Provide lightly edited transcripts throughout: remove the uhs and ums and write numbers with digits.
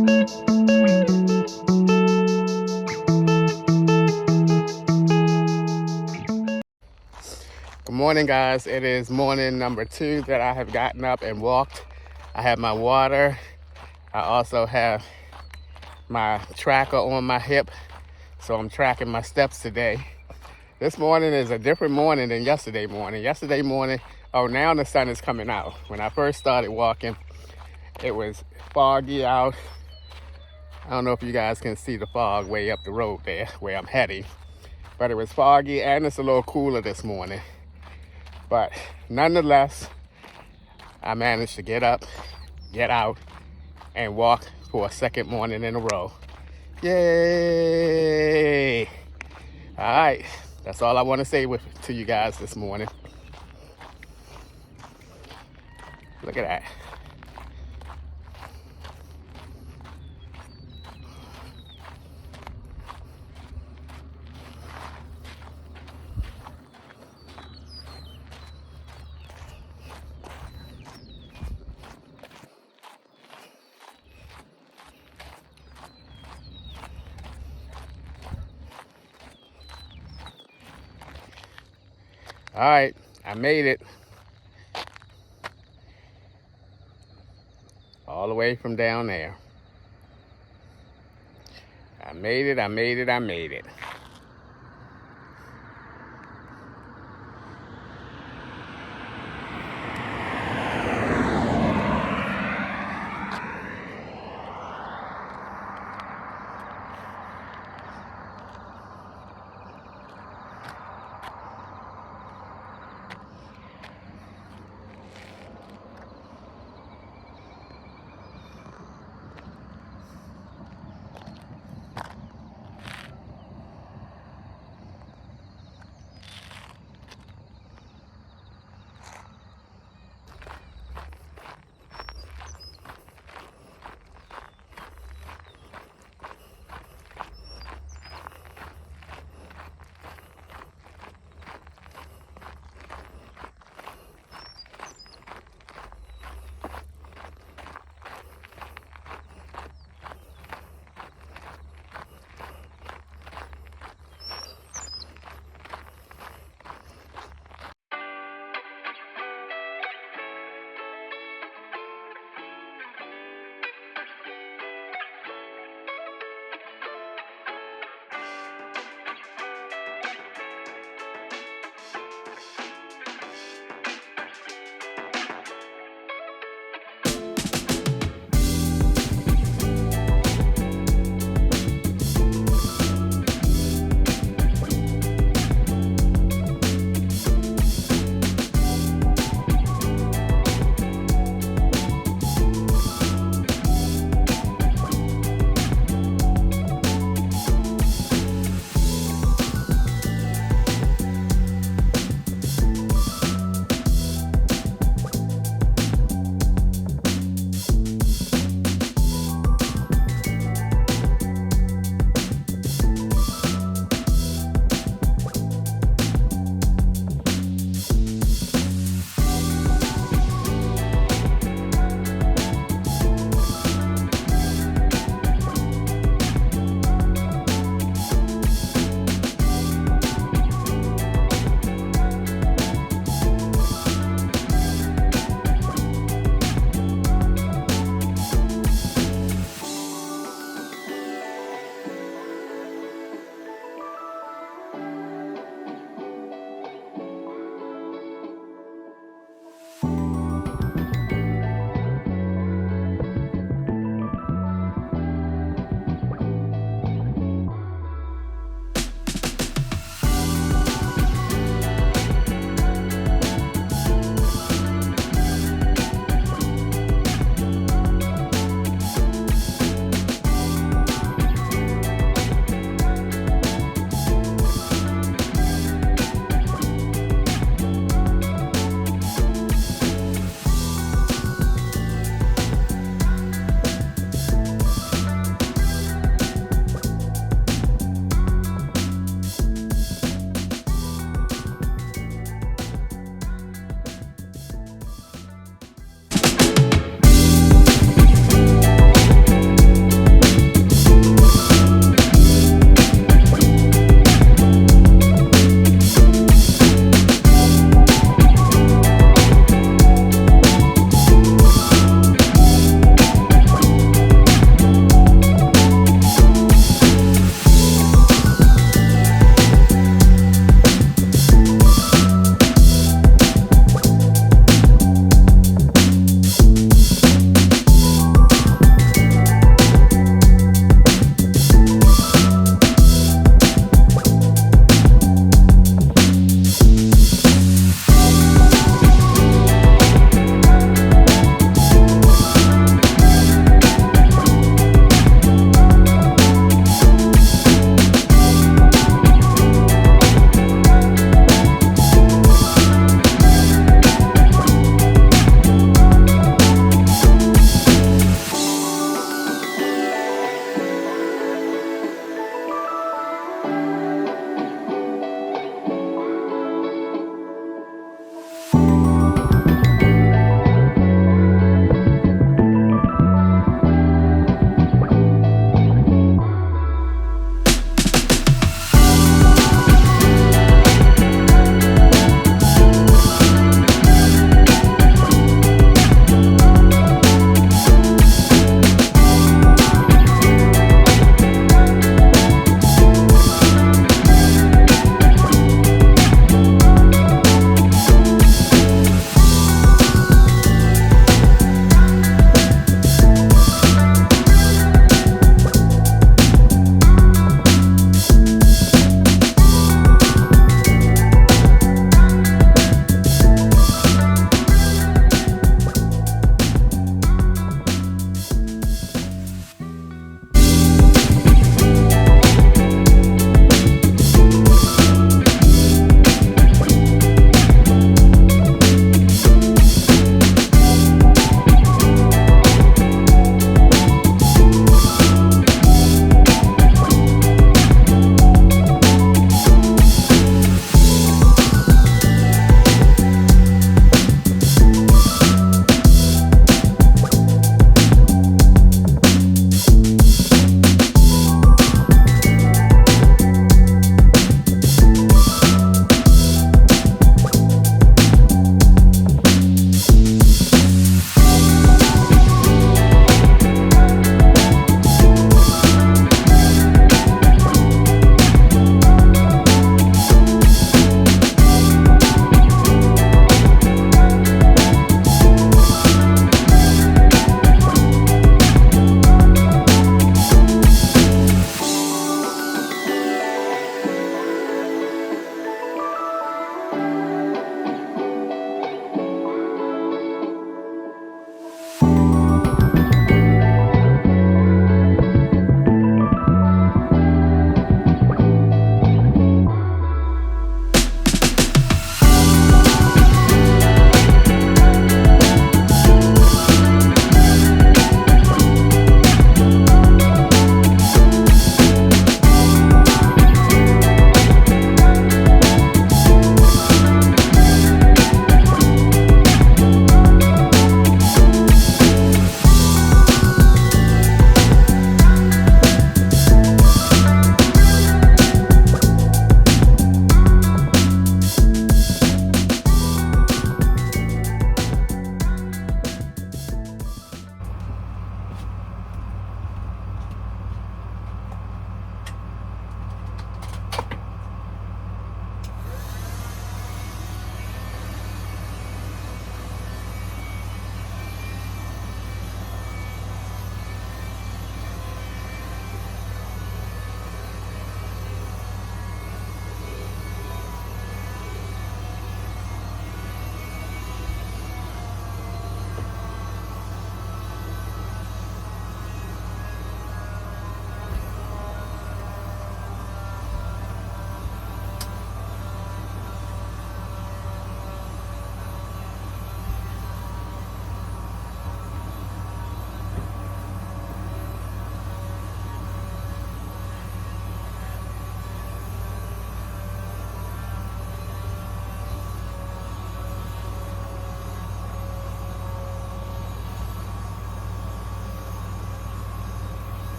Good morning, guys. It is morning number 2 that I have gotten up and walked. I have my water. I also have my tracker on my hip, so I'm tracking my steps today. This morning is a different morning than yesterday morning. Yesterday morning, now the sun is coming out. When I first started walking, it was foggy out. I don't know if you guys can see the fog way up the road there where I'm heading, but it was foggy and it's a little cooler this morning. But nonetheless, I managed to get up, get out, and walk for a second morning in a row. Yay! All right, that's all I want to say to you guys this morning. Look at that. All right, I made it. All the way from down there. I made it, I made it, I made it.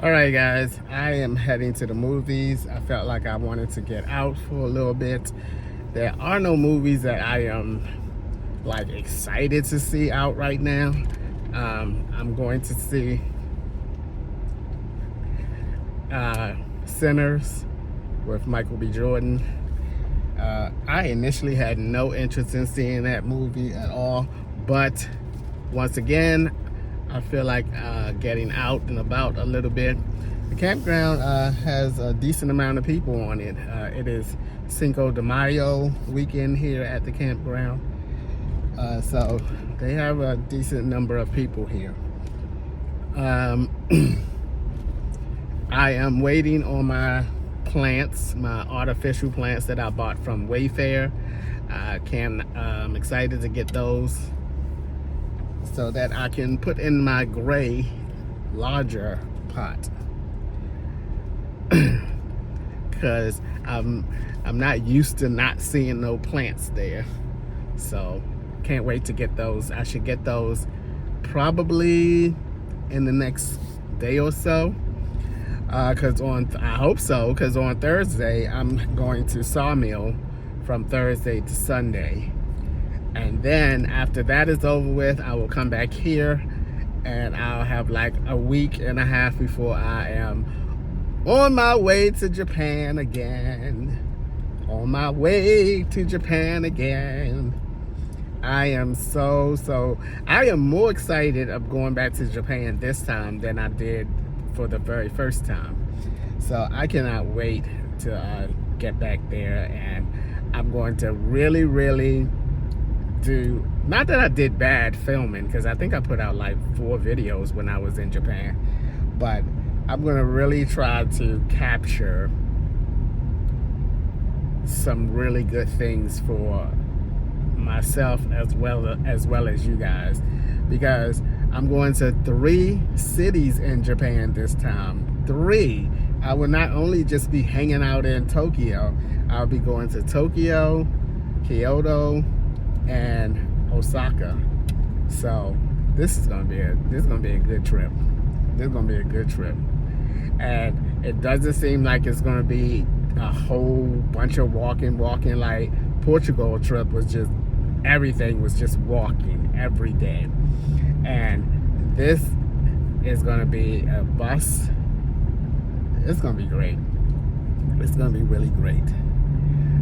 All right, guys, I am heading to the movies. I felt like I wanted to get out for a little bit. There are no movies that I am like excited to see out right now. I'm going to see Sinners with Michael B. Jordan. I initially had no interest in seeing that movie at all, but once again, I feel like getting out and about a little bit. The campground has a decent amount of people on it. It is Cinco de Mayo weekend here at the campground. So they have a decent number of people here. I am waiting on my plants, my artificial plants that I bought from Wayfair. I'm excited to get those so that I can put in my gray, larger pot. Because I'm not used to not seeing no plants there. So can't wait to get those. I should get those probably in the next day or so. I hope so, because on Thursday I'm going to Sawmill from Thursday to Sunday. And then after that is over with, I will come back here and I'll have like a week and a half before I am on my way to Japan again. On my way to Japan again. I am I am more excited of going back to Japan this time than I did for the very first time. So I cannot wait to get back there, and I'm going to really do, not that I did bad filming, because I think I put out like 4 videos when I was in Japan, but I'm going to really try to capture some really good things for myself as well as you guys, because I'm going to 3 cities in Japan this time. 3. I will not only just be hanging out in Tokyo, I'll be going to Tokyo, Kyoto, and Osaka. So this is gonna be a good trip. This is gonna be a good trip, and it doesn't seem like it's gonna be a whole bunch of walking. Like Portugal trip was just, everything was just walking every day, and this is gonna be a bus. It's gonna be great. It's gonna be really great.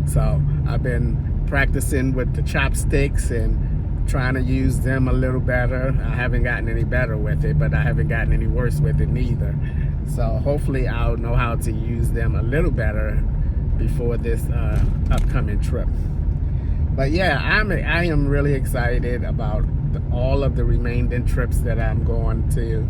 So I've been practicing with the chopsticks and trying to use them a little better. I haven't gotten any better with it, but I haven't gotten any worse with it neither. So hopefully I'll know how to use them a little better before this upcoming trip. But yeah, I am really excited about all of the remaining trips that I'm going to.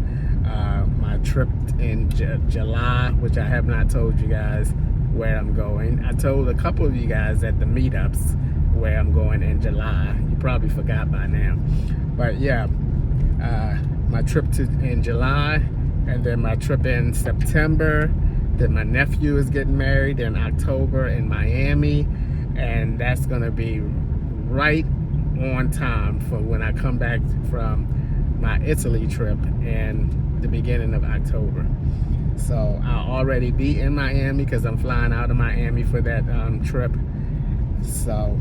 My trip in July, which I have not told you guys where I'm going. I told a couple of you guys at the meetups where I'm going in July. You probably forgot by now. But yeah, my trip in July, and then my trip in September. Then my nephew is getting married in October in Miami, and that's gonna be right on time for when I come back from my Italy trip in the beginning of October. So I'll already be in Miami because I'm flying out of Miami for that trip. So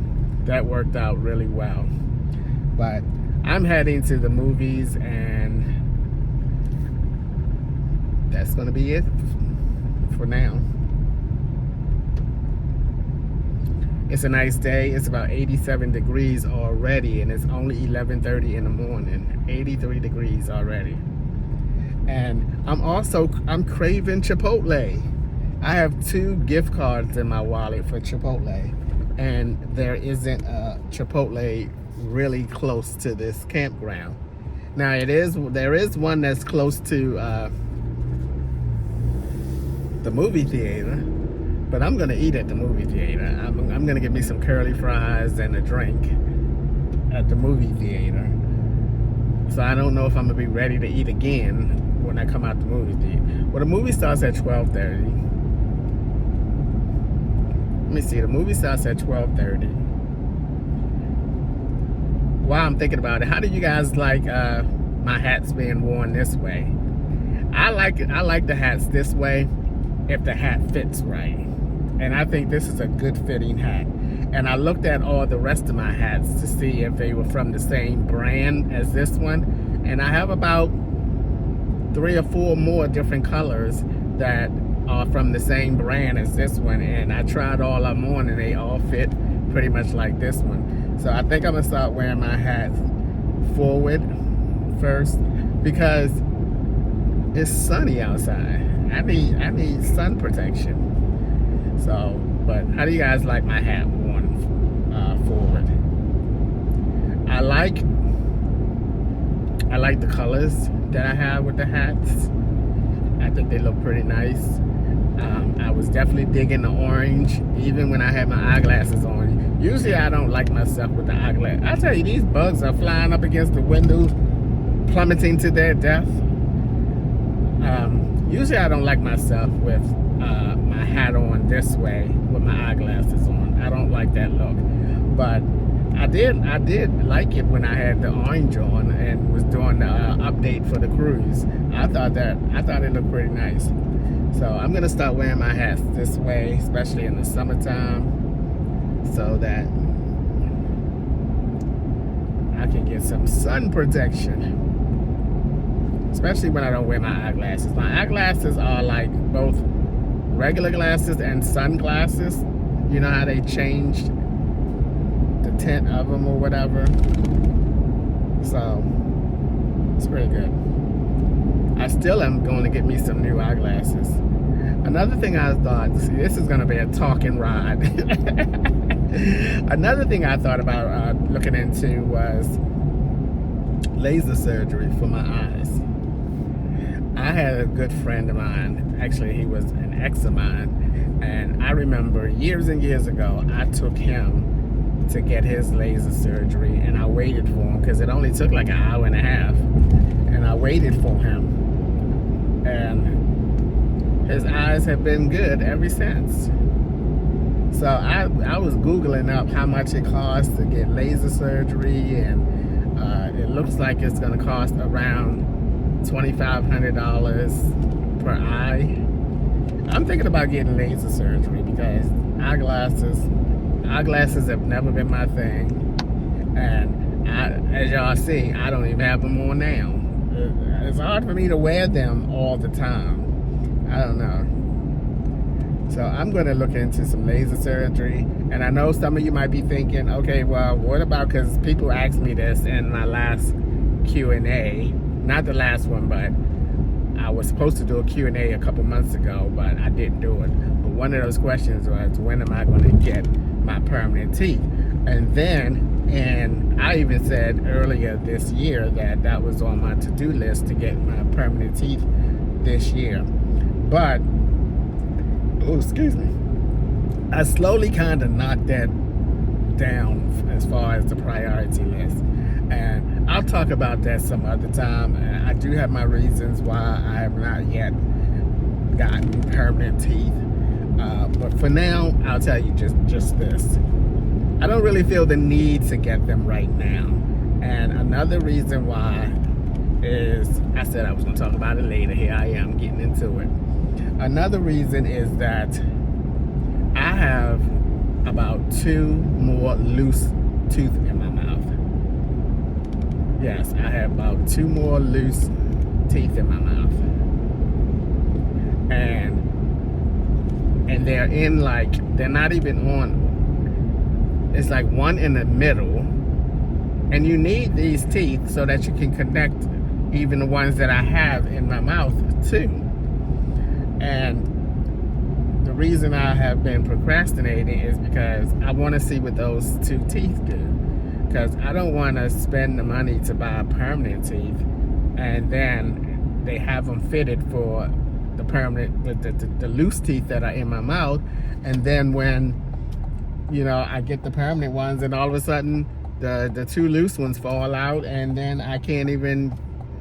that worked out really well. But I'm heading to the movies, and that's gonna be it for now. It's a nice day. It's about 87 degrees already, and it's only 11:30 in the morning. 83 degrees already. And I'm craving Chipotle. I have 2 gift cards in my wallet for Chipotle, and there isn't a Chipotle really close to this campground. Now there is one that's close to the movie theater, but I'm gonna eat at the movie theater. I'm gonna get me some curly fries and a drink at the movie theater. So I don't know if I'm gonna be ready to eat again when I come out the movie theater. Well, the movie starts at 12:30. Let me see, the movie starts at 12:30. While I'm thinking about it, how do you guys like my hats being worn this way? I like the hats this way if the hat fits right. And I think this is a good fitting hat. And I looked at all the rest of my hats to see if they were from the same brand as this one. And I have about 3 or 4 more different colors that are from the same brand as this one. And I tried all of them on and they all fit pretty much like this one. So I think I'm gonna start wearing my hats forward first because it's sunny outside. I need sun protection. So, but how do you guys like my hat worn forward? I like the colors that I have with the hats. I think they look pretty nice. I was definitely digging the orange, even when I had my eyeglasses on. Usually I don't like myself with the eyeglasses. I tell you, these bugs are flying up against the windows, plummeting to their death. Usually I don't like myself with my hat on this way with my eyeglasses on. I don't like that look. But I did like it when I had the orange on and was doing the update for the cruise. I thought it looked pretty nice. So I'm gonna start wearing my hats this way, especially in the summertime, so that I can get some sun protection. Especially when I don't wear my eyeglasses. My eyeglasses are like both regular glasses and sunglasses. You know how they changed the tint of them or whatever. So it's pretty good. I still am going to get me some new eyeglasses. Another thing I thought, see, this is going to be a talking ride. Another thing I thought about looking into was laser surgery for my eyes. I had a good friend of mine, actually he was an ex of mine, and I remember years and years ago, I took him to get his laser surgery, and I waited for him, because it only took like an hour and a half, and I waited for him, and his eyes have been good ever since. So I was Googling up how much it costs to get laser surgery, and it looks like it's going to cost around $2,500 per eye. I'm thinking about getting laser surgery because eyeglasses have never been my thing, and as y'all see, I don't even have them on now. It's hard for me to wear them all the time. I don't know. So I'm going to look into some laser surgery, and I know some of you might be thinking, okay, well, what about, because people asked me this in my last Q&A. Not the last one, but I was supposed to do a Q&A a couple months ago, but I didn't do it. But one of those questions was, when am I going to get my permanent teeth? And I even said earlier this year that was on my to-do list to get my permanent teeth this year. But, oh, excuse me, I slowly kind of knocked that down as far as the priority list. And I'll talk about that some other time. I do have my reasons why I have not yet gotten permanent teeth. But for now, I'll tell you just this. I don't really feel the need to get them right now. And another reason why is, I said I was going to talk about it later. Here I am getting into it. Another reason is that I have about 2 more loose teeth in my mouth. Yes, I have about 2 more loose teeth in my mouth. And they're in like, they're not even on, it's like one in the middle. And you need these teeth so that you can connect even the ones that I have in my mouth too. And the reason I have been procrastinating is because I want to see what those 2 teeth do. Because I don't want to spend the money to buy permanent teeth and then they have them fitted for the permanent, the loose teeth that are in my mouth, and then when, you know, I get the permanent ones and all of a sudden the 2 loose ones fall out, and then I can't even,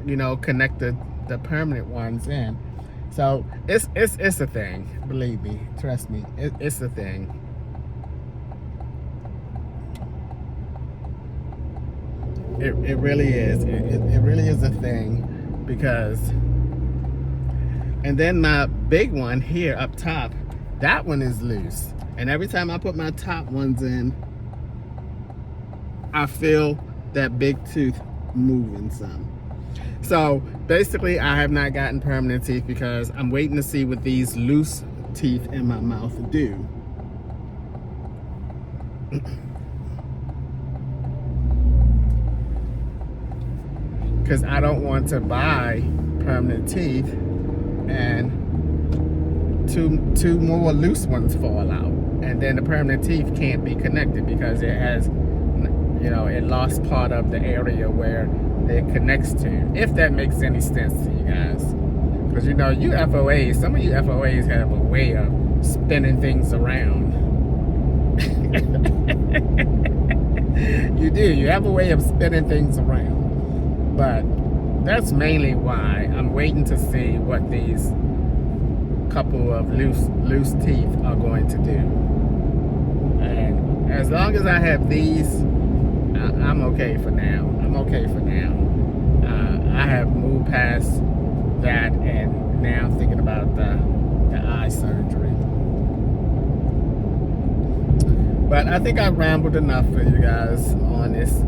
you know, connect the permanent ones in. So it's a thing, believe me, trust me, it's a thing. It really is. It really is a thing, because And then my big one here up top, that one is loose. And every time I put my top ones in, I feel that big tooth moving some. So basically I have not gotten permanent teeth because I'm waiting to see what these loose teeth in my mouth do. Because I don't want to buy permanent teeth and two more loose ones fall out, and then the permanent teeth can't be connected because it has, you know, it lost part of the area where it connects to, if that makes any sense to you guys. Because you know, you FOAs, some of you FOAs have a way of spinning things around. You do, you have a way of spinning things around. But that's mainly why I'm waiting to see what these couple of loose teeth are going to do. And as long as I have these, I'm okay for now. I'm okay for now. I have moved past that, and now I'm thinking about the eye surgery. But I think I've rambled enough for you guys on this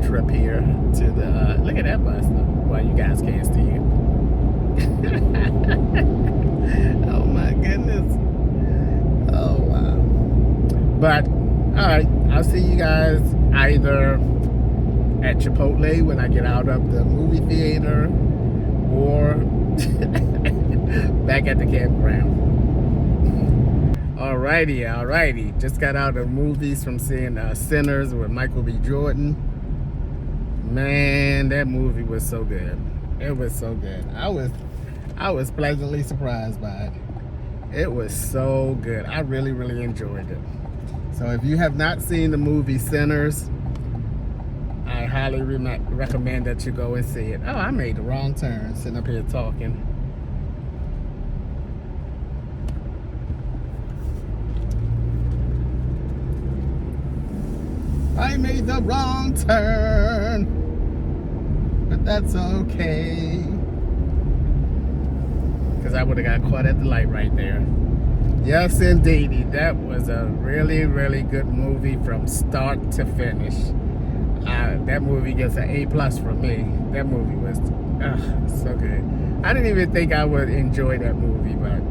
trip here to the look at that bus. Well, you guys can't see it. Oh my goodness. Oh wow. But all right, I'll see you guys either at Chipotle when I get out of the movie theater, or back at the campground. Alrighty. Just got out of movies from seeing Sinners with Michael B. Jordan. Man, that movie was so good. It was so good. I was pleasantly surprised by it. It was so good. I really enjoyed it. So if you have not seen the movie Sinners, I highly recommend that you go and see it. Oh, I made the wrong turn sitting up here talking. I made the wrong turn, but that's okay, because I would have got caught at the light right there. Yes, indeedy, that was a really good movie from start to finish. That movie gets an A+ from me. That movie was so good. I didn't even think I would enjoy that movie, but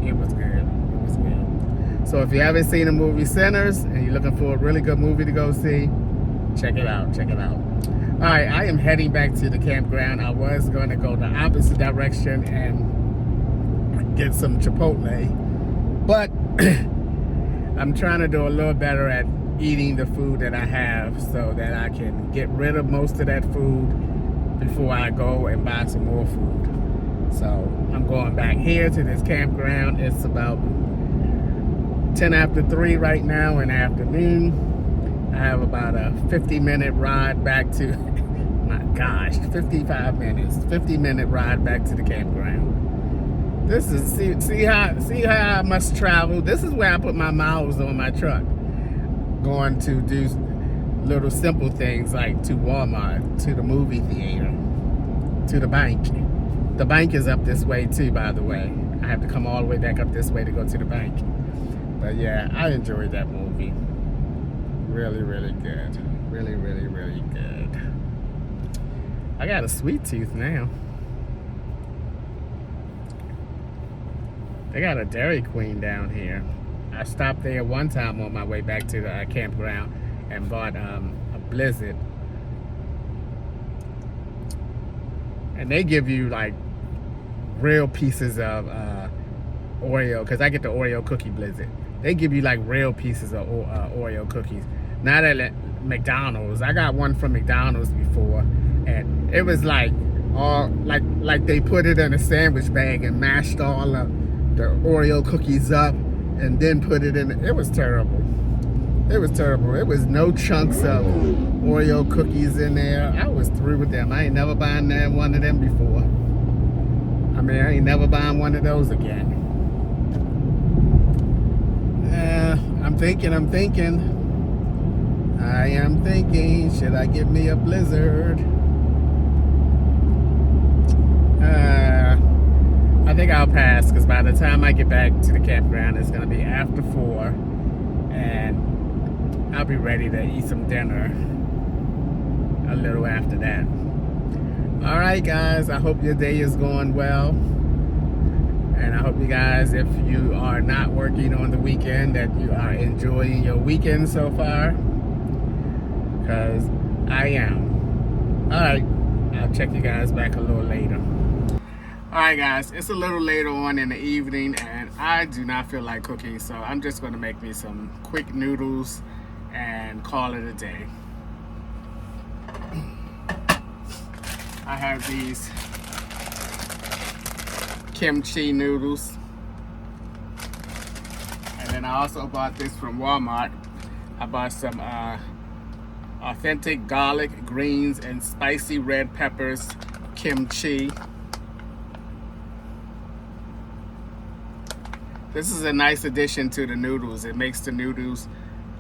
it was good. It was good. So if you haven't seen the movie Sinners and you're looking for a really good movie to go see, check it out. All right, I am heading back to the campground. I was going to go the opposite direction and get some Chipotle, but I'm trying to do a little better at eating the food that I have so that I can get rid of most of that food before I go and buy some more food. So I'm going back here to this campground. It's about 10 after 3 right now in the afternoon. I have about a 50-minute ride back to, my gosh, 55 minutes, 50-minute ride back to the campground. This is, see how I must travel. This is where I put my miles on my truck. Going to do little simple things like to Walmart, to the movie theater, to the bank. The bank is up this way too, by the way. I have to come all the way back up this way to go to the bank. But yeah, I enjoyed that movie. Really good. Really good. I got a sweet tooth now. They got a Dairy Queen down here. I stopped there one time on my way back to the campground and bought a Blizzard. And they give you like real pieces of Oreo, because I get the Oreo cookie Blizzard. They give you like real pieces of Oreo cookies. Not at McDonald's. I got one from McDonald's before, and it was like all like they put it in a sandwich bag and mashed all of the Oreo cookies up and then put it in. It was terrible. It was terrible. It was no chunks of Oreo cookies in there. I was through with them. I ain't never buying one of them before. I mean, I ain't never buying one of those again. I'm thinking, should I get me a Blizzard? I I think I'll pass because by the time I get back to the campground, it's gonna be after 4, and I'll be ready to eat some dinner a little after that. All right, guys, I hope your day is going well, and I hope you guys, if you are not working on the weekend, that you are enjoying your weekend so far, because I am. All right, I'll check you guys back a little later. All right, guys, it's a little later on in the evening, and I do not feel like cooking, so I'm just going to make me some quick noodles and call it a day. I have these kimchi noodles, and then I also bought this from Walmart. I bought some authentic garlic, greens, and spicy red peppers kimchi. This is a nice addition to the noodles. It makes the noodles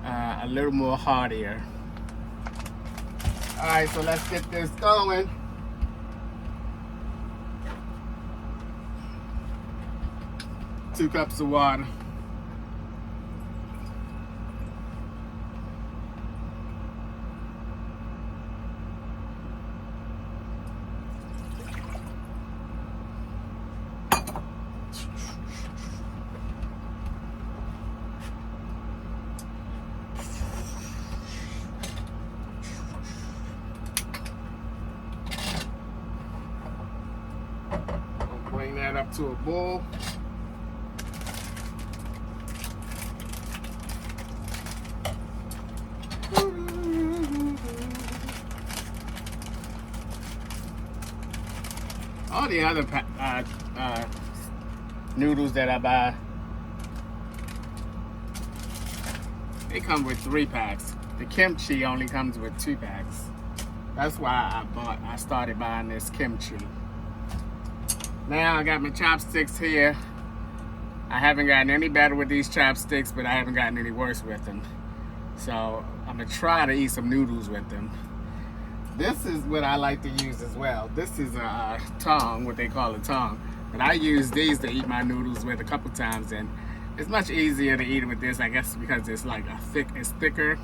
a little more heartier. All right, so let's get this going. Two cups of water. Bring that up to a boil. All the other noodles that I buy, they come with 3 packs. The kimchi only comes with 2 packs. That's why I started buying this kimchi. Now I got my chopsticks here. I haven't gotten any better with these chopsticks, but I haven't gotten any worse with them. So I'm gonna try to eat some noodles with them. This is what I like to use as well. This is a tongue, what they call a tongue. But I use these to eat my noodles with a couple times, and it's much easier to eat it with this, I guess, because it's like it's thicker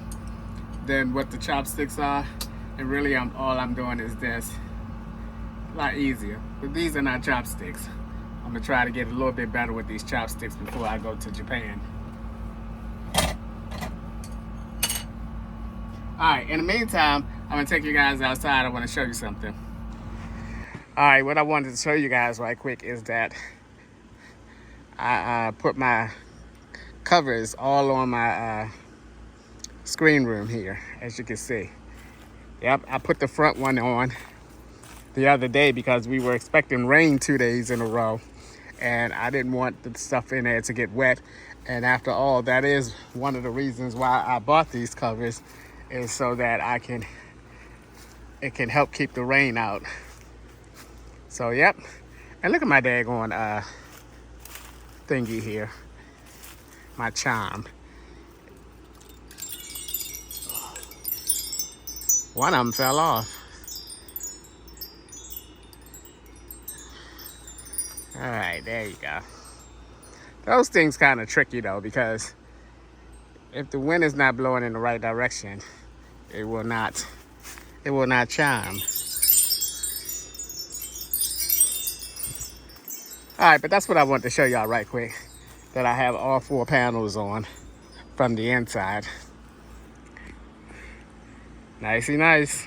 than what the chopsticks are. And really, all I'm doing is this. A lot easier. But these are not chopsticks. I'm gonna try to get a little bit better with these chopsticks before I go to Japan. All right, in the meantime, I'm gonna take you guys outside. I wanna show you something. All right, what I wanted to show you guys right quick is that I put my covers all on my screen room here, as you can see. Yep, I put the front one on the other day because we were expecting rain 2 days in a row, and I didn't want the stuff in there to get wet. And after all, that is one of the reasons why I bought these covers, is so that it can help keep the rain out. So yep, and look at my daggone thingy here, my charm. One of them fell off. All right, there you go. Those things kind of tricky though, because if the wind is not blowing in the right direction, it will not chime. All right, but that's what I want to show y'all right quick, that I have all 4 panels on from the inside. Nicey nice.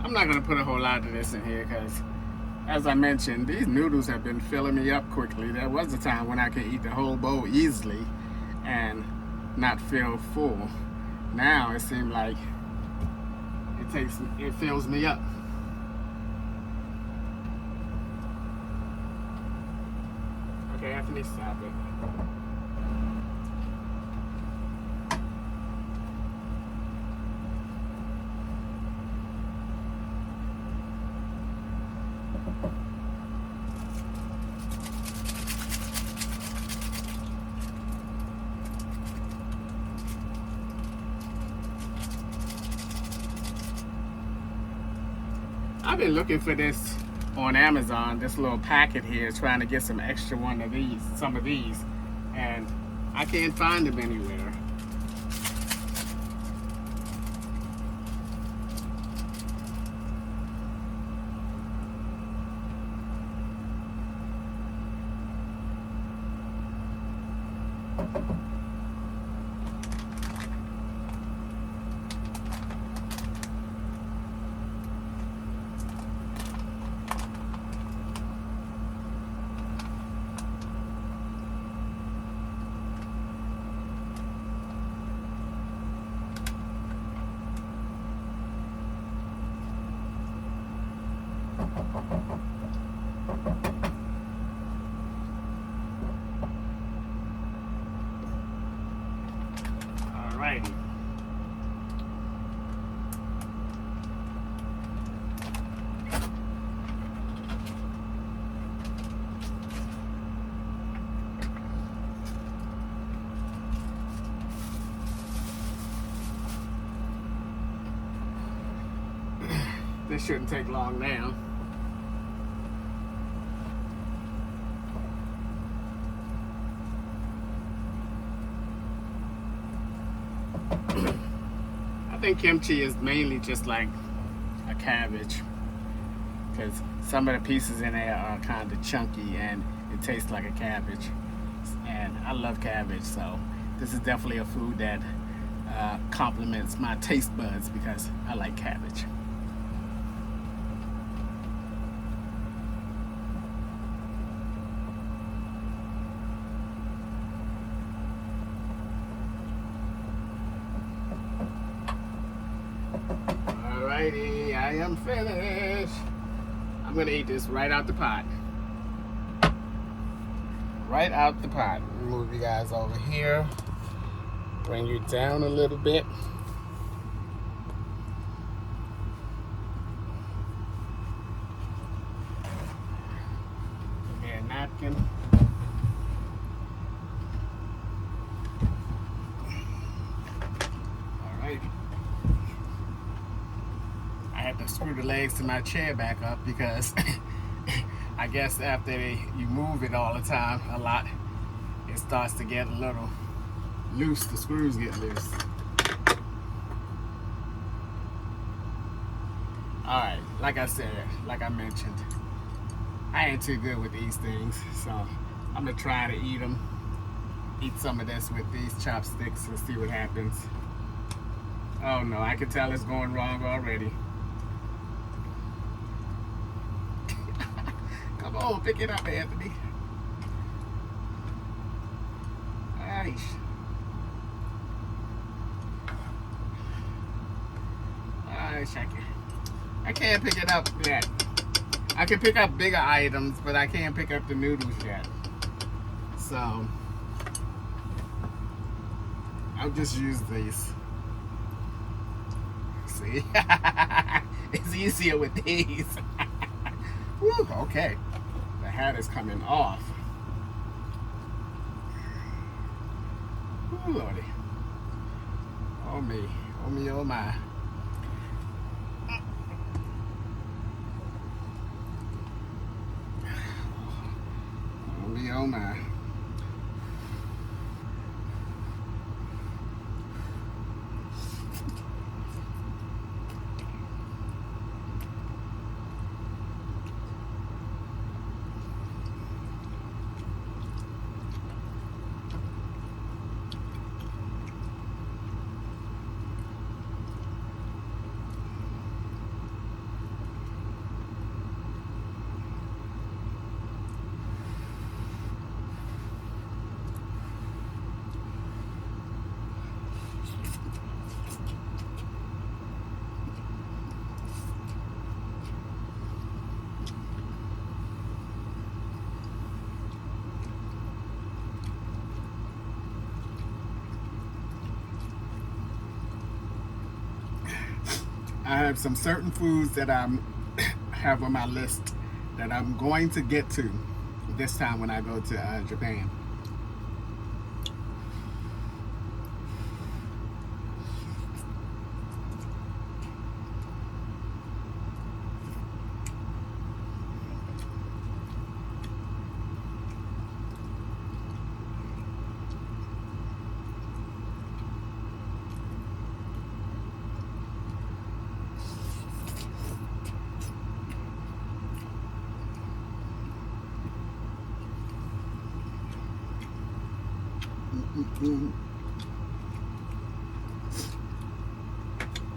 I'm not gonna put a whole lot of this in here because, as I mentioned, these noodles have been filling me up quickly. There was a time when I could eat the whole bowl easily and not feel full. Now it seems like it fills me up. Let me stop it. I've been looking for this on Amazon, this little packet here, trying to get some extra one of these, some of these, and I can't find them anywhere. Alrighty. This shouldn't take long now. I think kimchi is mainly just like a cabbage, because some of the pieces in there are kind of chunky and it tastes like a cabbage. And I love cabbage, so this is definitely a food that complements my taste buds because I like cabbage. Alrighty, I am finished. I'm gonna eat this right out the pot. Right out the pot. Move you guys over here. Bring you down a little bit. Give me a napkin. Alright. I had to screw the legs to my chair back up because I guess after you move it all the time a lot, it starts to get a little loose. The screws get loose. Alright, like I said, like I mentioned, I ain't too good with these things, so I'm gonna try to eat them. Eat some of this with these chopsticks and see what happens. Oh no, I can tell it's going wrong already. Come on, pick it up, Anthony. Aish. I can't pick it up yet. I can pick up bigger items, but I can't pick up the noodles yet. So I'll just use these. See? It's easier with these. Woo, okay. The hat is coming off. Ooh, Lordy. Oh me. Oh me, oh my. Oh me, oh my. I have some certain foods that I'm have on my list that I'm going to get to this time when I go to Japan.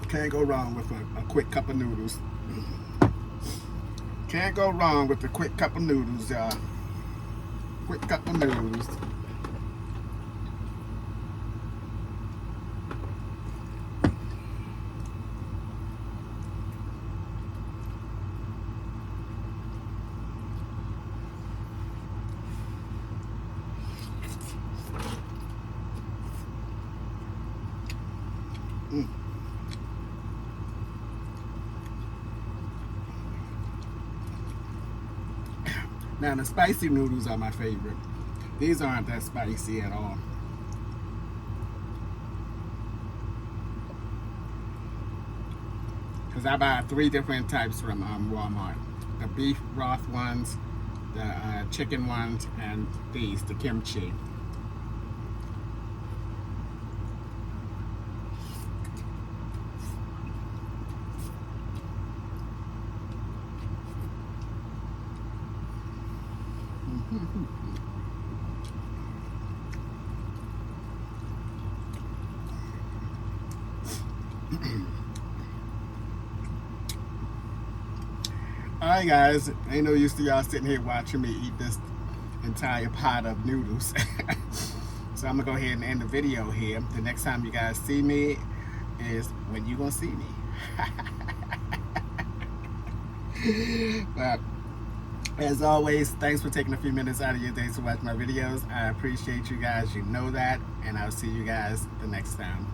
Can't go wrong with a quick cup of noodles. Can't go wrong with a quick cup of noodles, y'all. Quick cup of noodles. Now the spicy noodles are my favorite. These aren't that spicy at all. Because I buy 3 different types from Walmart. The beef broth ones, the chicken ones, and these, the kimchi. Alright guys, ain't no use to y'all sitting here watching me eat this entire pot of noodles. So I'm gonna go ahead and end the video here. The next time you guys see me is when you gonna see me. But as always, thanks for taking a few minutes out of your day to watch my videos. I appreciate you guys, you know that, and I'll see you guys the next time.